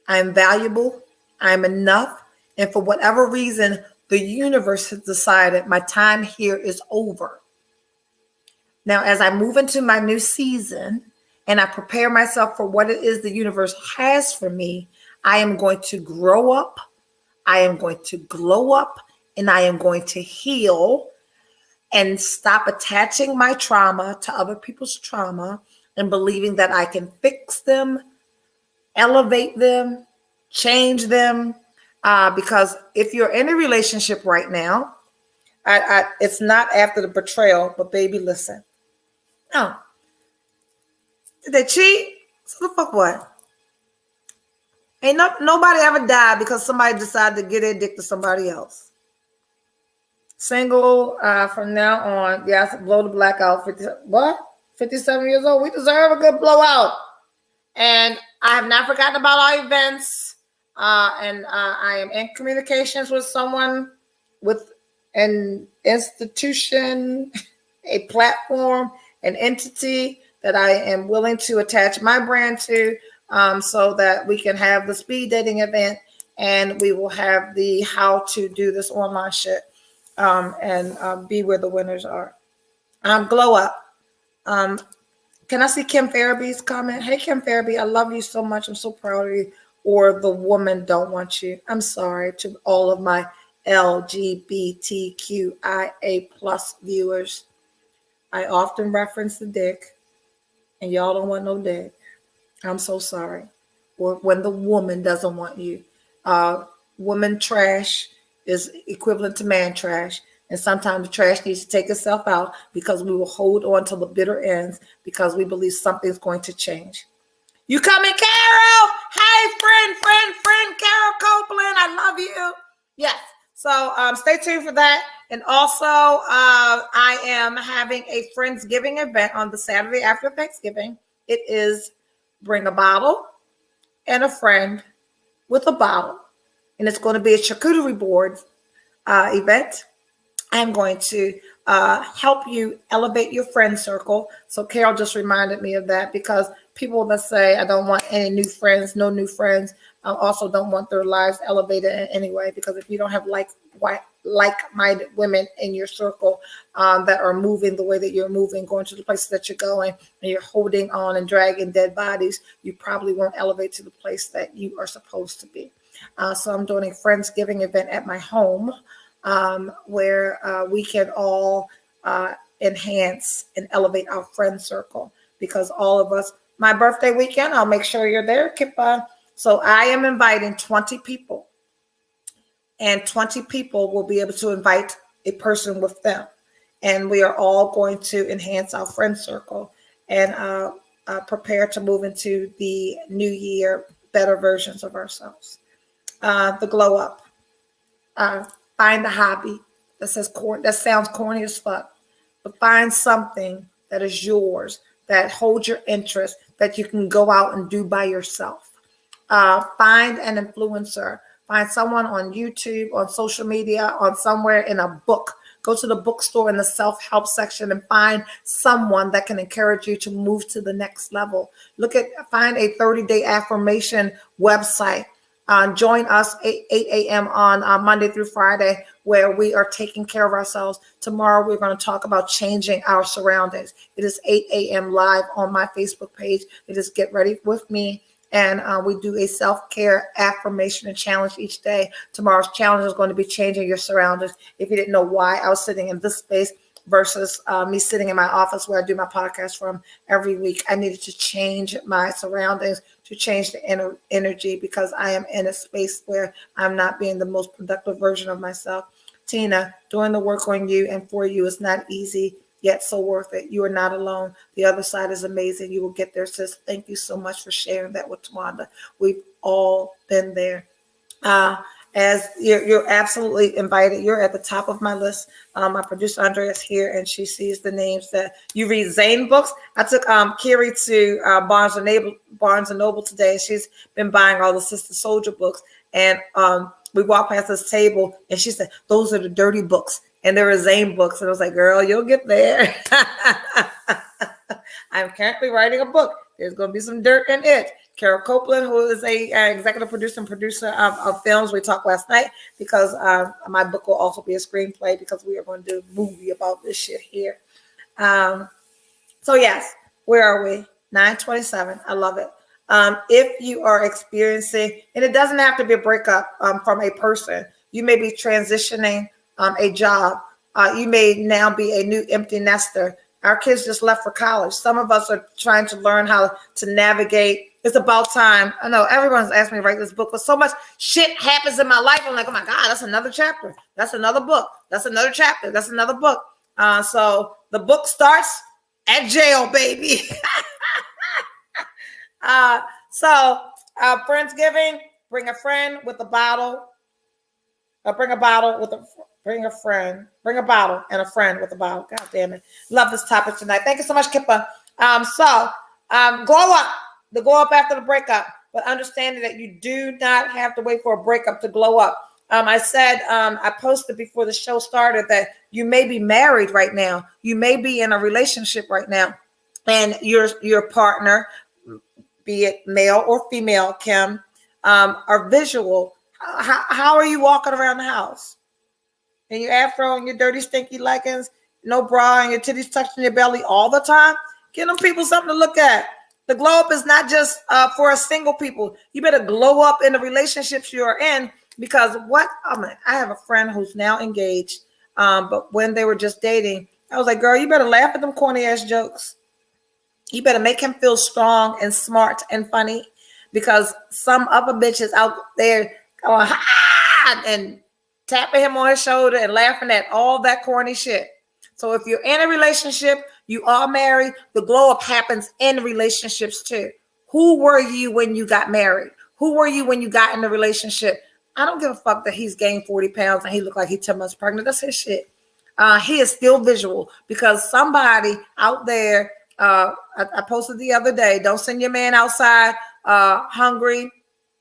I am valuable. I am enough. And for whatever reason, the universe has decided my time here is over. Now, as I move into my new season and I prepare myself for what it is the universe has for me, I am going to grow up. I am going to glow up, and I am going to heal and stop attaching my trauma to other people's trauma and believing that I can fix them, elevate them, change them. Because if you're in a relationship right now, it's not after the betrayal, but baby, listen. No. Did they cheat? So the fuck what? Ain't nobody ever died because somebody decided to get their dick to somebody else. Single from now on. Yes, blow the blackout. 57 years old. We deserve a good blowout. And I have not forgotten about our events. And I am in communications with someone, with an institution, a platform, an entity that I am willing to attach my brand to, so that we can have the speed dating event and we will have the how to do this online shit, and be where the winners are. Glow up. Can I see Kim Faraby's comment? Hey, Kim Faraby, I love you so much. I'm so proud of you. Or the woman don't want you. I'm sorry to all of my LGBTQIA plus viewers. I often reference the dick, and y'all don't want no dick. I'm so sorry. Or when the woman doesn't want you. Woman trash is equivalent to man trash. And sometimes the trash needs to take itself out because we will hold on to the bitter ends because we believe something's going to change. You coming, Carol? Hey, friend, Carol Copeland. I love you. Yes. So stay tuned for that. And also, I am having a Friendsgiving event on the Saturday after Thanksgiving. It is bring a bottle and a friend with a bottle. And it's going to be a charcuterie board event. I'm going to help you elevate your friend circle. So Carol just reminded me of that because people that say, I don't want any new friends, no new friends, also don't want their lives elevated in any way, because if you don't have like-minded women in your circle that are moving the way that you're moving, going to the places that you're going, and you're holding on and dragging dead bodies, you probably won't elevate to the place that you are supposed to be. So I'm doing a Friendsgiving event at my home where we can all enhance and elevate our friend circle, because all of us, my birthday weekend, I'll make sure you're there, Kippa. So I am inviting 20 people, and 20 people will be able to invite a person with them. And we are all going to enhance our friend circle and prepare to move into the new year, better versions of ourselves. The glow up. Find a hobby that sounds corny as fuck, but find something that is yours, that holds your interest, that you can go out and do by yourself. Find an influencer. Find someone on YouTube, on social media, on somewhere, in a book. Go to the bookstore in the self-help section and find someone that can encourage you to move to the next level. Find a 30-day affirmation website. Join us 8 a.m. on Monday through Friday, where we are taking care of ourselves. Tomorrow, we're going to talk about changing our surroundings. It is 8 a.m. live on my Facebook page. It is Get Ready With Me. And we do a self-care affirmation and challenge each day. Tomorrow's challenge is going to be changing your surroundings. If you didn't know why I was sitting in this space versus me sitting in my office where I do my podcast from every week. I needed to change my surroundings, to change the energy, because I am in a space where I'm not being the most productive version of myself. Tina, doing the work on you and for you is not easy, yet so worth it. You are not alone. The other side is amazing. You will get there, sis. Thank you so much for sharing that with Tawanda. We've all been there. Uh, as you're absolutely invited. You're at the top of my list. My producer Andrea is here, and she sees the names that you read Zane books. I took Kiri to Barnes and Noble today. She's been buying all the Sister Soldier books, and we walked past this table, and she said, "Those are the dirty books," and there were Zane books, and I was like, "Girl, you'll get there." I'm currently writing a book. There's going to be some dirt in it. Carol Copeland, who is a executive producer and producer of films, we talked last night, because my book will also be a screenplay, because we are going to do a movie about this shit here. So yes, where are we? 9:27. I love it. If you are experiencing, and it doesn't have to be a breakup from a person, you may be transitioning a job. You may now be a new empty nester. Our kids just left for college. Some of us are trying to learn how to navigate. It's about time. I know everyone's asked me to write this book, but so much shit happens in my life. I'm like, oh my God, that's another chapter. That's another book. That's another chapter. That's another book. So the book starts at jail, baby. Friendsgiving, bring a friend with a bottle. Bring a bottle and a friend with a bottle. God damn it. Love this topic tonight. Thank you so much, Kippa. Glow up. The glow up after the breakup, but understanding that you do not have to wait for a breakup to glow up. I said, I posted before the show started that you may be married right now. You may be in a relationship right now, and your partner, be it male or female, Kim, are visual. How are you walking around the house? And your afro and your dirty, stinky leggings, no bra, and your titties touching your belly all the time? Give them people something to look at. The glow up is not just for a single people. You better glow up in the relationships you're in, because I have a friend who's now engaged, but when they were just dating, I was like, girl, you better laugh at them corny ass jokes. You better make him feel strong and smart and funny, because some other bitches out there going, ha, and tapping him on his shoulder and laughing at all that corny shit. So if you're in a relationship, you are married, the glow up happens in relationships too. Who were you when you got married? Who were you when you got in the relationship? I don't give a fuck that he's gained 40 pounds and he looked like he's 10 months pregnant. That's his shit. He is still visual, because somebody out there, I posted the other day, don't send your man outside hungry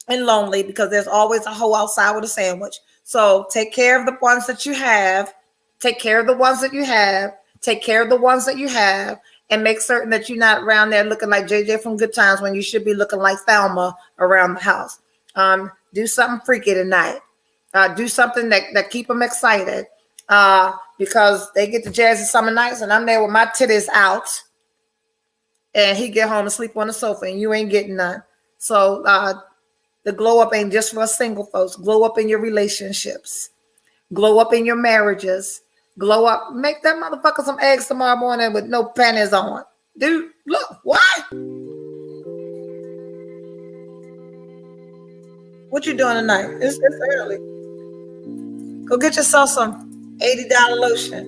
and lonely, because there's always a hoe outside with a sandwich. So take care of the ones that you have. Take care of the ones that you have. Take care of the ones that you have, and make certain that you're not around there looking like JJ from Good Times when you should be looking like Thelma around the house. Do something freaky tonight. Do something that keep them excited, because they get the jazzy summer nights, and I'm there with my titties out, and he get home and sleep on the sofa, and you ain't getting none. So the glow up ain't just for single folks. Glow up in your relationships. Glow up in your marriages. Glow up. Make that motherfucker some eggs tomorrow morning with no panties on. Dude, look, what? What you doing tonight? It's early. Go get yourself some $80 lotion.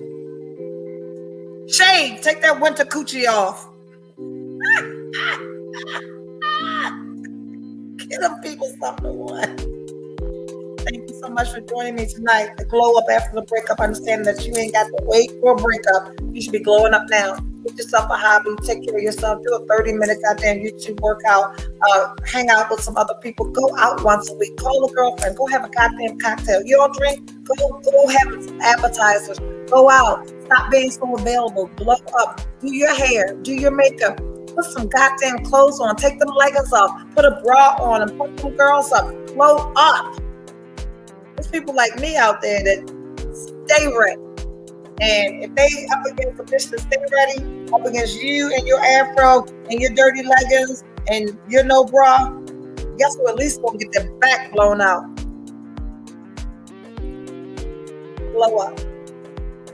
Shave. Take that winter coochie off. Get them people something to want. Thank you so much for joining me tonight. The glow up after the breakup. Understanding that you ain't got to wait for a breakup. You should be glowing up now. Get yourself a hobby. Take care of yourself. Do a 30-minute goddamn YouTube workout. Hang out with some other people. Go out once a week. Call a girlfriend. Go have a goddamn cocktail. You don't drink? Go have some appetizers. Go out. Stop being so available. Glow up. Do your hair. Do your makeup. Put some goddamn clothes on. Take them leggings off. Put a bra on and put some girls up. Glow up. There's people like me out there that stay ready. And if they up against a bitch that stay ready, up against you and your afro and your dirty leggings and your no bra, guess who at least gonna get their back blown out? Blow up.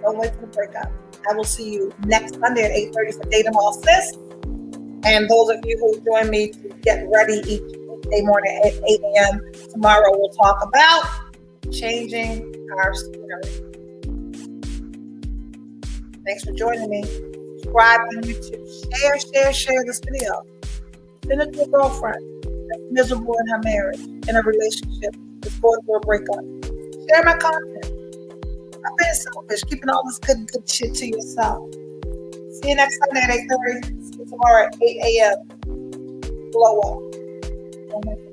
Don't wait for the breakup. I will see you next Sunday at 8:30 for Date 'em All Sis. And those of you who join me to get ready each weekday morning at 8 a.m. tomorrow, we'll talk about changing our scenery. Thanks for joining me. Subscribe on YouTube. Share this video. Send it to a girlfriend that's miserable in her marriage, in a relationship, that's going through a breakup. Share my content. I'm being selfish, keeping all this good shit to yourself. See you next Sunday at 8:30. See you tomorrow at 8 a.m. Blow up.